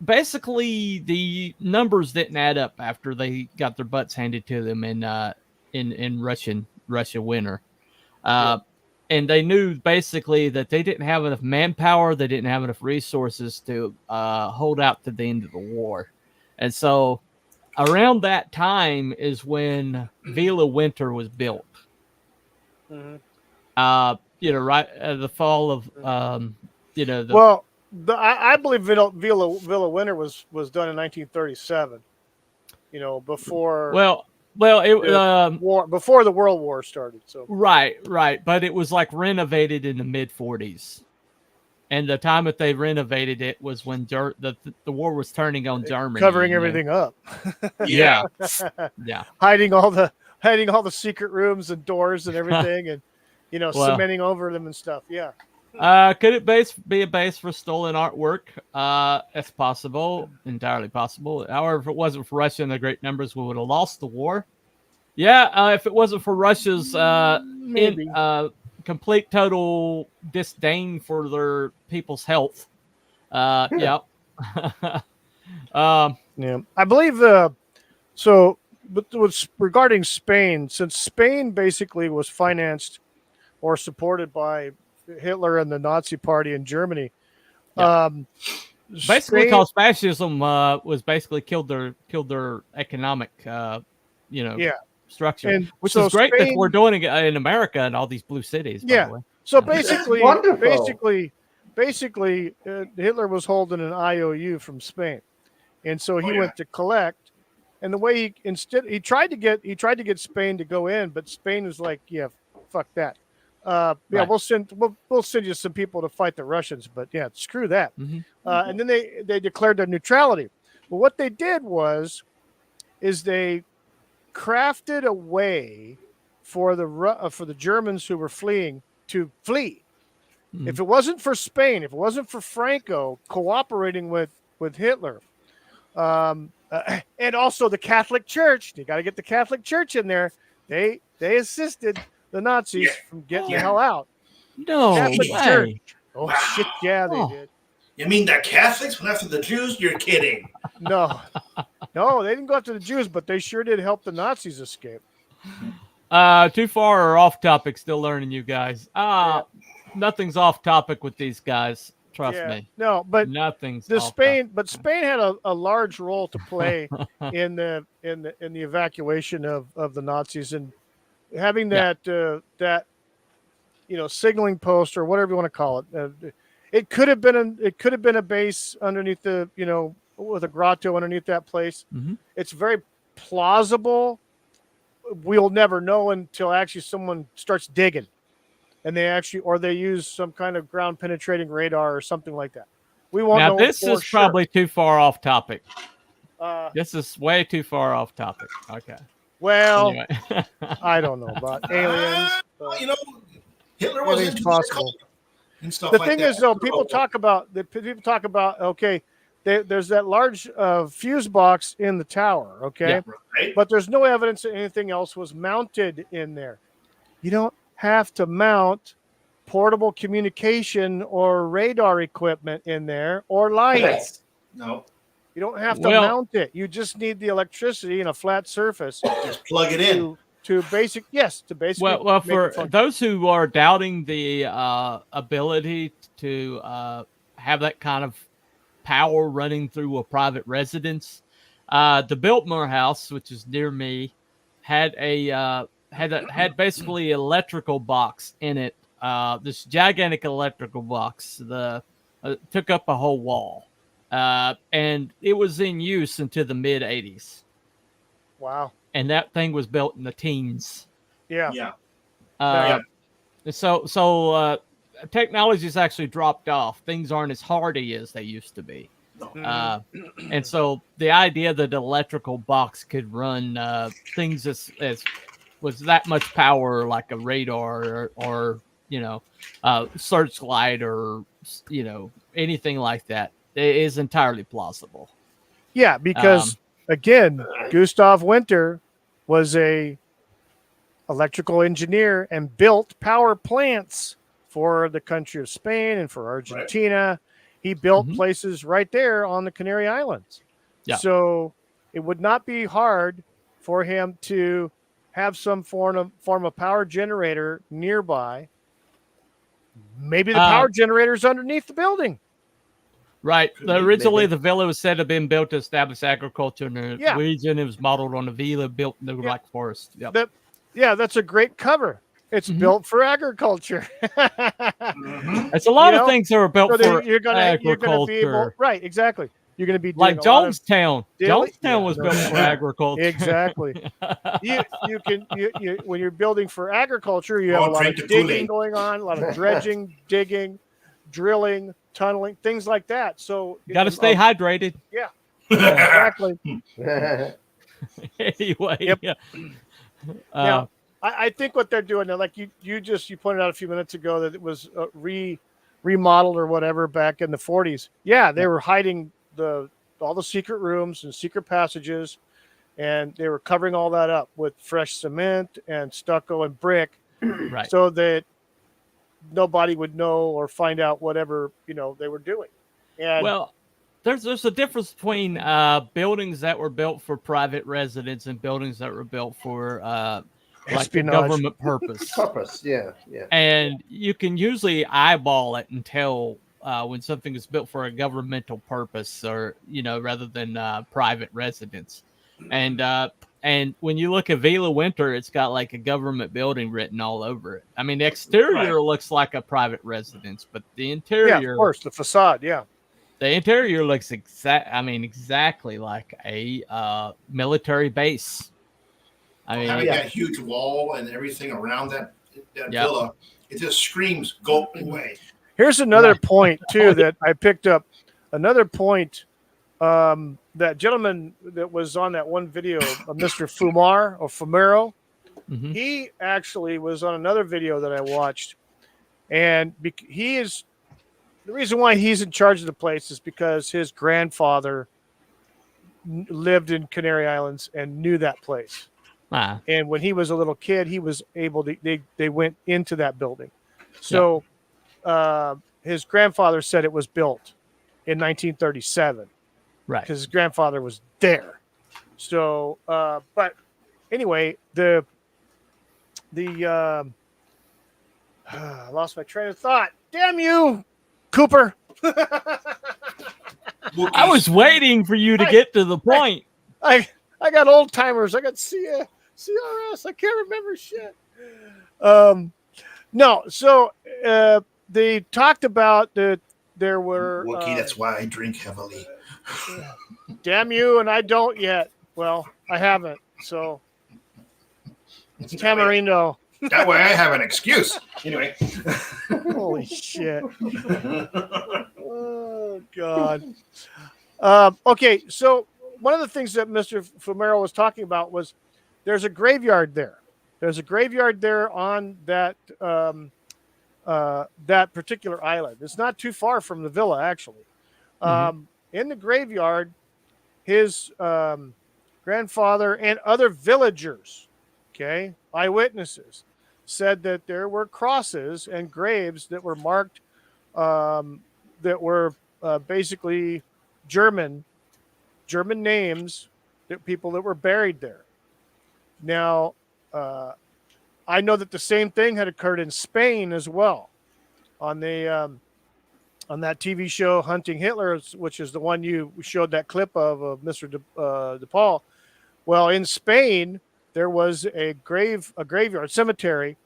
basically the numbers didn't add up after they got their butts handed to them in Russia winter. And they knew basically that they didn't have enough manpower, they didn't have enough resources to hold out to the end of the war. And so around that time is when Villa Winter was built. Mm-hmm. Right the fall of I believe Villa Winter was done in 1937. Before before the World War started. So right, but it was like renovated in the mid 40s, and the time that they renovated it was when the war was turning on Germany, covering everything up. yeah. hiding all the secret rooms and doors and everything, and cementing over them and stuff. Yeah. Could it be a base for stolen artwork? That's possible, entirely possible. However, if it wasn't for Russia and the great numbers, we would have lost the war. Yeah, if it wasn't for Russia's complete total disdain for their people's health. Yeah. I believe but regarding Spain, since Spain basically was financed or supported by Hitler and the Nazi Party in Germany. Basically, because fascism was basically killed their economic, structure, and which so is great that Spain, we're doing it in America and all these blue cities. By the way. So basically, Hitler was holding an IOU from Spain, and so he went to collect. And the way he tried to get Spain to go in, but Spain was like, yeah, fuck that. Right. We'll send you some people to fight the Russians, but yeah, screw that. Mm-hmm. And then they declared their neutrality. But what they did is they crafted a way for the Germans who were fleeing to flee. Mm-hmm. If it wasn't for Spain, if it wasn't for Franco cooperating with Hitler, and also the Catholic Church, you got to get the Catholic Church in there. They assisted the Nazis from getting the hell out. No Catholic way. Church. Oh shit! Yeah, they did. You mean the Catholics went after the Jews? You're kidding. No, they didn't go after the Jews, but they sure did help the Nazis escape. Too far or off topic. Still learning, you guys. Nothing's off topic with these guys. Trust me. No, but nothing's the off Spain. But Spain had a large role to play in the evacuation of the Nazis, and having that signaling post or whatever you want to call it. It could have been a base underneath the with a grotto underneath that place. Mm-hmm. It's very plausible. We'll never know until actually someone starts digging, and they use some kind of ground penetrating radar or something like that. We won't know. This is probably too far off topic. This is way too far off topic. Okay. Well, anyway. I don't know about aliens. Hitler was anything's possible. And stuff the like thing that. is, though, people talk about okay, there's that large fuse box in the tower, okay, Yeah, right. but there's no evidence that anything else was mounted in there. You don't have to mount portable communication or radar equipment in there or lights. No. You don't have to mount it. You just need the electricity and a flat surface. Just plug it in. To basically. Well, for those who are doubting the ability to have that kind of power running through a private residence, the Biltmore House, which is near me, had basically an electrical box in it. This gigantic electrical box took up a whole wall, and it was in use until the mid '80s. Wow. And that thing was built in the teens. Yeah. So technology's actually dropped off. Things aren't as hardy as they used to be. And so the idea that an electrical box could run things as was that much power, like a radar or searchlight or anything like that, is entirely plausible. Yeah, because again, Gustav Winter was a electrical engineer and built power plants for the country of Spain and for Argentina. Right. He built places right there on the Canary Islands. Yeah. So it would not be hard for him to have some form of power generator nearby. Maybe the power generator is underneath the building. Right. Originally, the villa was said to have been built to establish agriculture in the region. It was modeled on a villa built in the Black Forest. Yep. That's a great cover. It's built for agriculture. It's a lot of things that are built for agriculture. You're gonna be able, right, exactly. You're going to be doing like Jonestown. Jonestown was built for agriculture. Exactly. you when you're building for agriculture, you have a lot of digging going on, a lot of dredging, digging, drilling, tunneling, things like that. So got to stay hydrated. Yeah, exactly. Anyway, yeah. Now, I think what they're doing now, like you pointed out a few minutes ago that it was remodeled or whatever back in the 40s. Yeah, they were hiding all the secret rooms and secret passages, and they were covering all that up with fresh cement and stucco and brick, right? So that nobody would know or find out whatever they were doing. And there's a difference between buildings that were built for private residence and buildings that were built for like a government purpose. Yeah. And you can usually eyeball it and tell when something is built for a governmental purpose or rather than private residence. And when you look at Villa Winter, it's got like a government building written all over it. I mean, the exterior looks like a private residence, but the interior, of course, the facade, the interior looks exactly like a military base. Having that huge wall and everything around that villa, it just screams, "Go away." Here's another point too that I picked up. Another point, that gentleman that was on that one video, Mr. Fumero, he actually was on another video that I watched, and he is the reason why he's in charge of the place is because his grandfather lived in Canary Islands and knew that place. And when he was a little kid, he was able to. They went into that building, so. His grandfather said it was built in 1937, right? Because his grandfather was there. So, but anyway, the I lost my train of thought. Damn you, Cooper. I was waiting for you to get to the point. I got old timers. I got CRS. I can't remember shit. No, so they talked about that there were Wookie, that's why I drink heavily. Damn you, and I don't yet. Well, I haven't. So it's Tamarino. That way I have an excuse. Anyway. Holy shit. Oh, God. Okay, so one of the things that Mr. Fumero was talking about was there's a graveyard there. There's a graveyard there on that that particular island. It's not too far from the villa, actually. In the graveyard, his grandfather and other villagers, okay, eyewitnesses, said that there were crosses and graves that were marked that were basically German names, that people that were buried there. Now, I know that the same thing had occurred in Spain as well, on the on that TV show Hunting Hitler, which is the one you showed that clip of Mr. DePaul. Well, in Spain, there was a graveyard cemetery,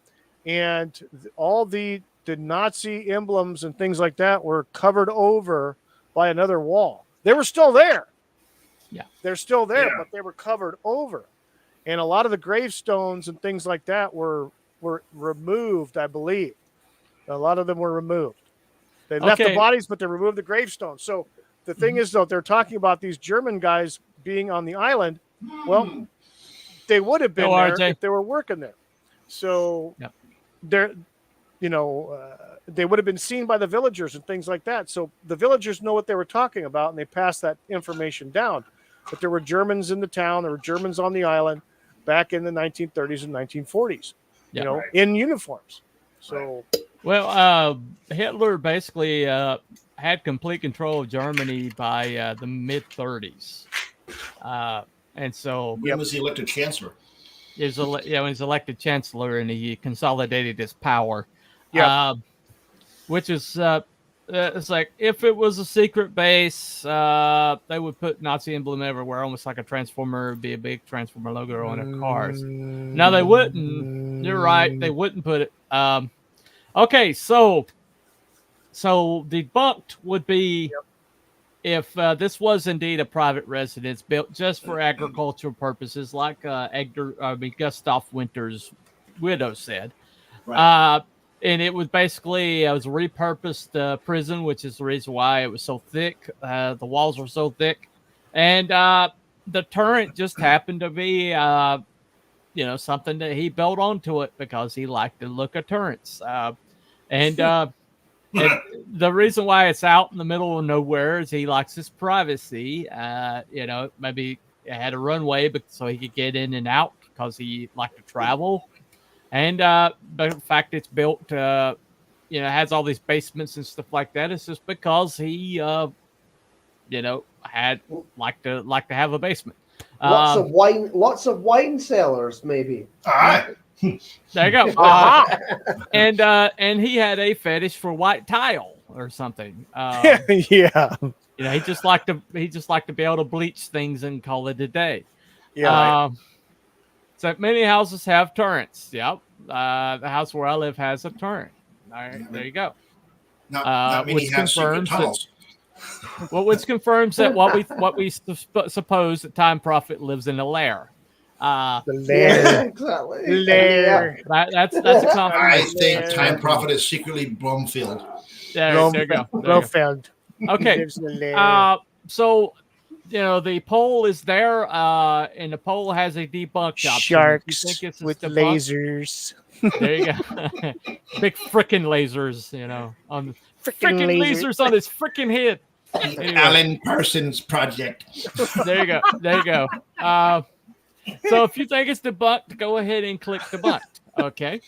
and all the Nazi emblems and things like that were covered over by another wall. They were still there. Yeah, they're still there, but they were covered over. And a lot of the gravestones and things like that were removed, I believe. A lot of them were removed. They left the bodies, but they removed the gravestones. So the thing is, though, they're talking about these German guys being on the island. Well, they would have been there if they were working there. So they're, they would have been seen by the villagers and things like that. So the villagers know what they were talking about, and they passed that information down. But there were Germans in the town. There were Germans on the island back in the 1930s and 1940s, in uniforms. So, well, Hitler basically had complete control of Germany by the mid 30s, and so when was he elected chancellor? He was, when he was elected chancellor, and he consolidated his power. Which is it's like if it was a secret base, they would put Nazi emblem everywhere, almost like a transformer. It'd be a big transformer logo on their cars. Now they wouldn't. You're right. They wouldn't put it. Okay, so debunked would be if this was indeed a private residence built just for agricultural purposes, like Gustav Winter's widow said. Right. And it was basically it was a repurposed prison, which is the reason why it was so thick. The walls were so thick, and the turret just happened to be something that he built onto it because he liked the look of turrets. And the reason why it's out in the middle of nowhere is he likes his privacy. Maybe it had a runway so he could get in and out because he liked to travel. And but the fact it's built, has all these basements and stuff like that. It's just because he, had like to have a basement. Lots of wine cellars, maybe. All right. There you go. And he had a fetish for white tile or something. Yeah. He just liked to be able to bleach things and call it a day. Yeah. So many houses have turrets. Yep. The house where I live has a turret. All right, there you go. Not many have secret tunnels. Which confirms that what we suppose that Time Prophet lives in a lair. The lair. Exactly. Lair. That's a confirmation. I think Time Prophet is secretly Bromfield. There you go. Bromfield. Okay. So the poll is there, and the poll has a debunked option. Sharks with debunked? lasers. There you go. Big frickin' lasers, on the frickin' lasers on his frickin' head. Anyway. Alan Parsons Project. There you go. So if you think it's debunked, go ahead and click debunked. Okay.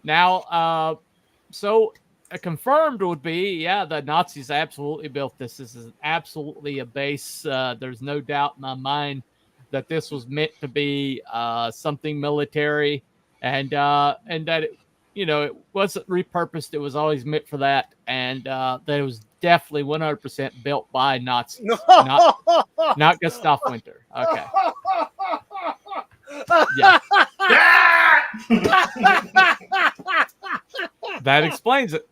Now, so confirmed would be, the Nazis absolutely built this. This is absolutely a base. There's no doubt in my mind that this was meant to be something military. and that it wasn't repurposed. It was always meant for that, and that it was definitely 100% built by Nazis, not Gustav Winter. Okay. Yeah. That explains it.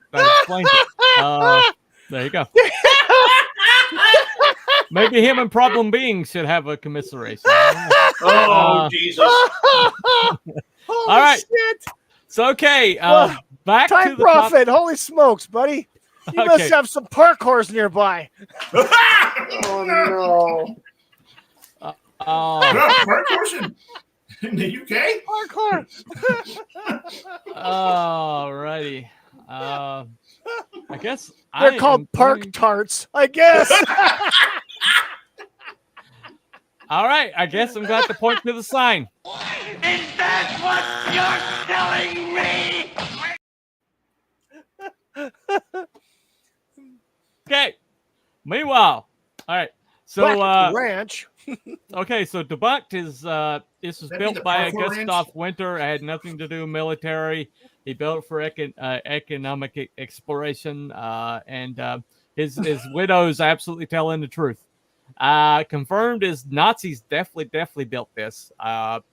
There you go. Maybe him and Problem Being should have a commiseration. Oh, Jesus. Holy all right. shit. So, okay. Back Time to the Prophet. Holy smokes, buddy. You must Okay. have some parkours nearby. Oh, no. Parkour in the UK? Parkour. Alrighty. I guess They're called park tarts, I guess. All right. I guess I'm going to point to the sign. Is that what you're telling me? Okay. Meanwhile, all right. So, Back at the ranch. Okay, so debunked is this was That built mean the by parkour ranch? Gustav Winter. It had nothing to do with military. He built it for economic exploration, and his widow's absolutely telling the truth. Confirmed is Nazis definitely built this.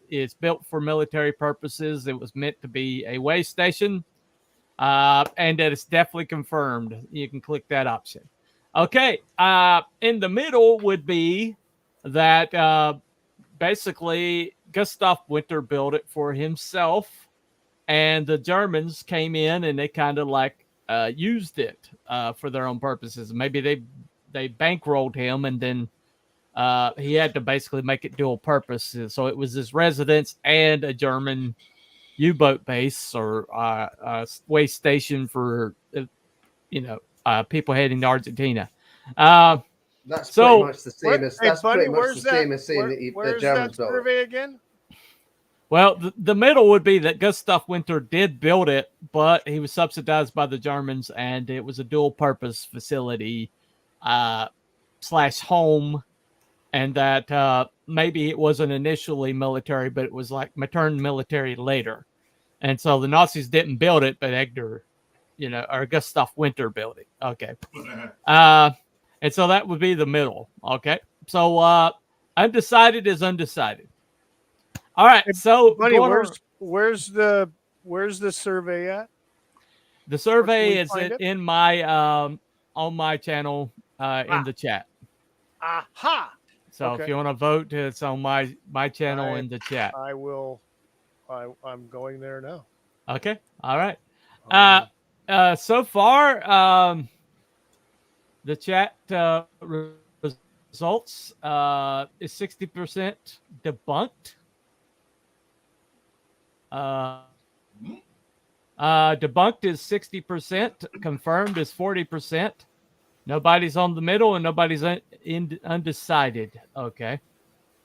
It's built for military purposes. It was meant to be a way station, and that it's definitely confirmed. You can click that option. Okay, in the middle would be that basically Gustav Winter built it for himself, and the Germans came in and they kind of like used it for their own purposes. Maybe they bankrolled him, and then he had to basically make it dual purposes. So it was his residence and a German U-boat base or way station for people heading to Argentina. That's So, pretty much the same as that's buddy, pretty much the same as saying that the where's Germans that built it. survey again? Well, the middle would be that Gustav Winter did build it, but he was subsidized by the Germans, and it was a dual-purpose facility / home, and that maybe it wasn't initially military, but it was like turned military later. And so the Nazis didn't build it, but Edgar, or Gustav Winter built it. Okay. And so that would be the middle. Okay. So undecided is undecided. All right. So Buddy, where's the survey at? the survey is find it? in my on my channel in the chat. Aha. So Okay. if you want to vote, it's on my channel in the chat. I will. I'm going there now. Okay. All right. So far, the chat results is 60% debunked. Debunked is 60%. Confirmed is 40%. Nobody's on the middle, and nobody's undecided. Okay.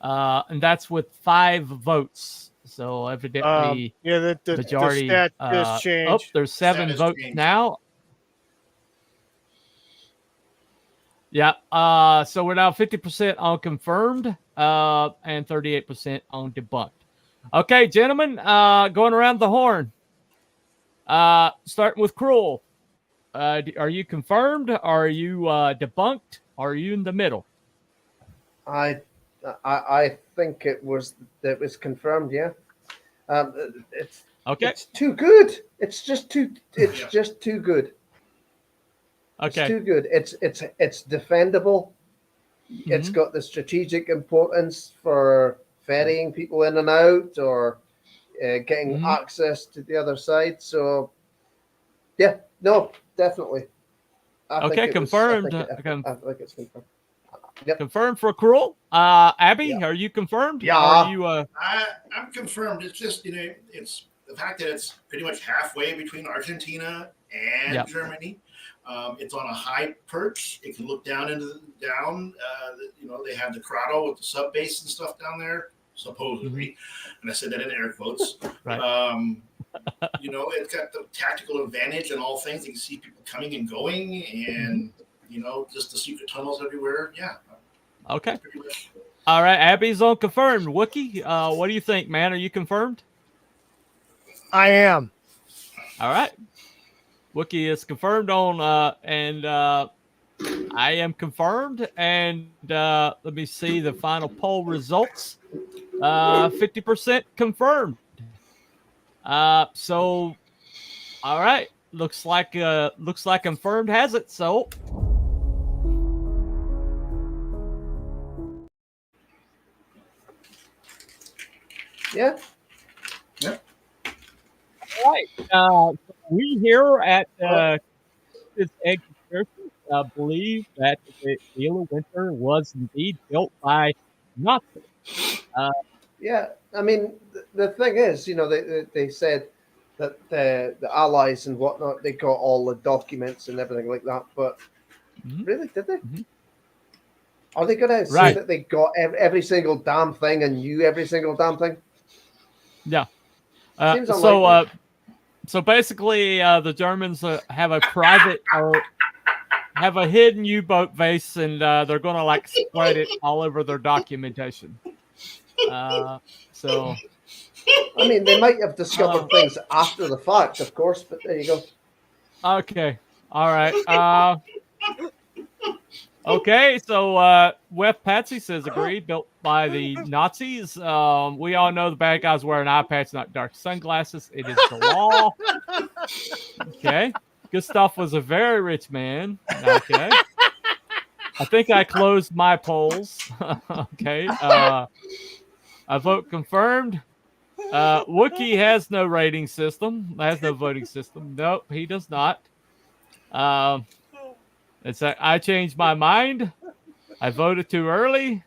And that's with 5 votes. So evidently, the majority. stat just changed. There's 7 Stat has votes changed. now. Yeah. So we're now 50% on confirmed, and 38% on debunked. Okay, gentlemen, going around the horn. Starting with Cruel. Are you confirmed? Are you debunked? Are you in the middle? I think it was confirmed. Yeah. It's Okay. It's too good. It's just too. It's just too good. Okay. It's too good. It's defendable. It's got the strategic importance for ferrying people in and out or getting access to the other side. So, yeah, no, definitely. I think confirmed. I think it's confirmed. Yep. Confirmed for Cruel. Abby, are you confirmed? Yeah. Are you? I'm confirmed. It's just it's the fact that it's pretty much halfway between Argentina and Germany. It's on a high perch. It can look down into down. They have the grotto with the sub base and stuff down there, supposedly. And I said that in air quotes. Right. It's got the tactical advantage in all things. You can see people coming and going, and just the secret tunnels everywhere. Yeah. Okay. All right. Abby's on confirmed. Wookie, what do you think, man? Are you confirmed? I am. All right. Wookie is confirmed on, and I am confirmed. And let me see the final poll results. 50% confirmed. So, all right. Looks like confirmed has it. So, Yeah. all right. We here at Cryptids and Conspiracies believe that the Wheel of Winter was indeed built by Nazis. Yeah, I mean, the thing is, they said that the Allies and whatnot, they got all the documents and everything like that, but really, did they? Are they going to say that they got every single damn thing and knew every single damn thing? Yeah. Seems unlikely. So basically, the Germans have a private or have a hidden U-boat base, and they're going to like spread it all over their documentation. So, I mean, they might have discovered things after the fact, of course, but there you go. Okay. All right. Okay. So, Wef Patsy says agree, built by the Nazis. We all know the bad guys wear an eye patch, not dark sunglasses. It is the law. Okay. Gustav was a very rich man. Okay. I think I closed my polls. Okay. I vote confirmed. Wookie has no rating system. Has no voting system. Nope, he does not. It's like I changed my mind. I voted too early.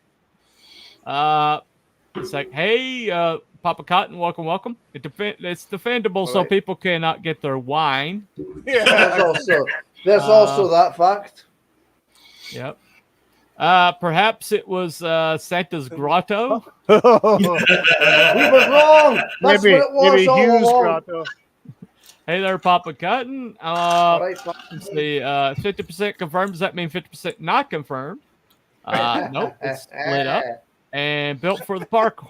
It's like, hey, Papa Cotton, welcome. It's defendable, so people cannot get their wine. Yeah, there's also that fact. Yep. Perhaps it was Santa's grotto. We were wrong. That's what it was all Hughes along. Grotto. Hey there, Papa Cotton. Let's see. 50% confirmed. Does that mean 50% not confirmed? Nope. It's split up and built for the parkour.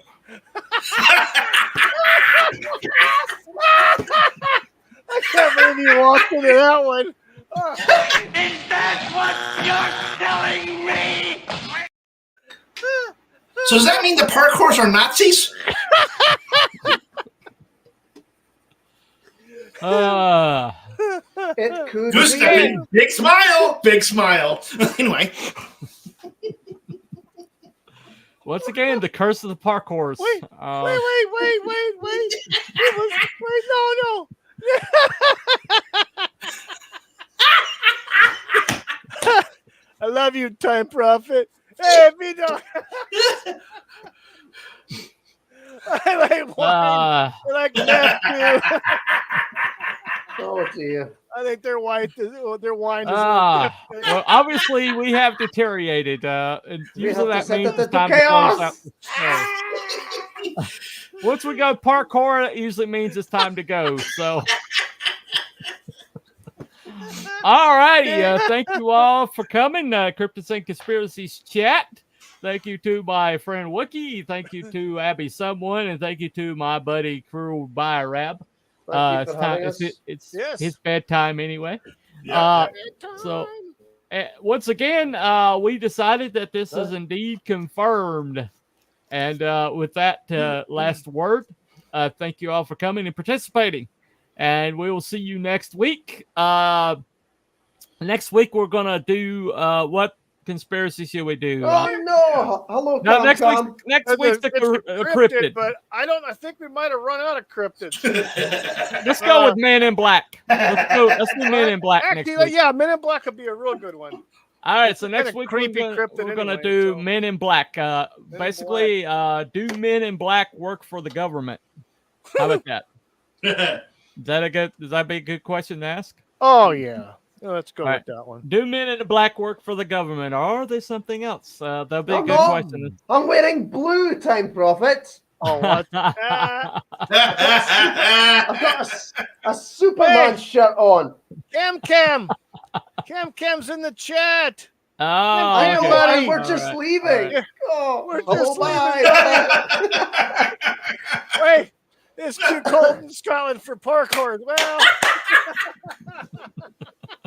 I can't believe you walked into that one. Is that what you're telling me? So does that mean the parkours are Nazis? It could Gustav, big smile, big smile. Anyway. Once again, the curse of the parkours. Wait. It was, no. I love you, Time Prophet. Hey, me dog. I like wine. I like that too. Oh dear. I think their wine is. Well, obviously we have deteriorated. And usually that means it's time to close out the show. Once we go parkour, it usually means it's time to go. So, all righty. Thank you all for coming. Cryptids and Conspiracies chat. Thank you to my friend Wookie. Thank you to Abby Someone, and thank you to my buddy Cruel Rab. It's his bedtime anyway. So once again, we decided that this is indeed confirmed. And with that last word, thank you all for coming and participating. And we will see you next week. Next week we're gonna do what conspiracy should we do? Oh no! Hello, no, next week's the cryptid. But I think we might have run out of cryptids. Let's go with Men in Black. Let's do Men in Black next week. Yeah, Men in Black would be a real good one. All right, so next week we're gonna do Men in Black. Basically, do Men in Black work for the government? How about that? Does that be a good question to ask? Oh yeah. Let's go with that one. Do Men in Black work for the government, or are they something else? That'll be a good question. I'm wearing blue, Time Prophet. Oh, what? I've got a Superman shirt on. Cam's in the chat. Oh, we're just leaving. Right. Oh, we're just leaving. Wait. It's too cold in Scotland for parkour. Well,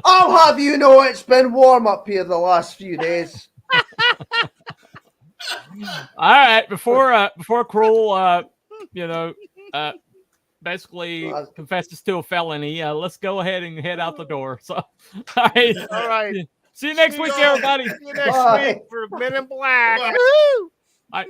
I'll have you know it's been warm up here the last few days. All right, before Kroll, basically confesses to a felony, let's go ahead and head out the door. So, all right. See you next week, everybody. See you next week for Men in Black. Woo! Bye.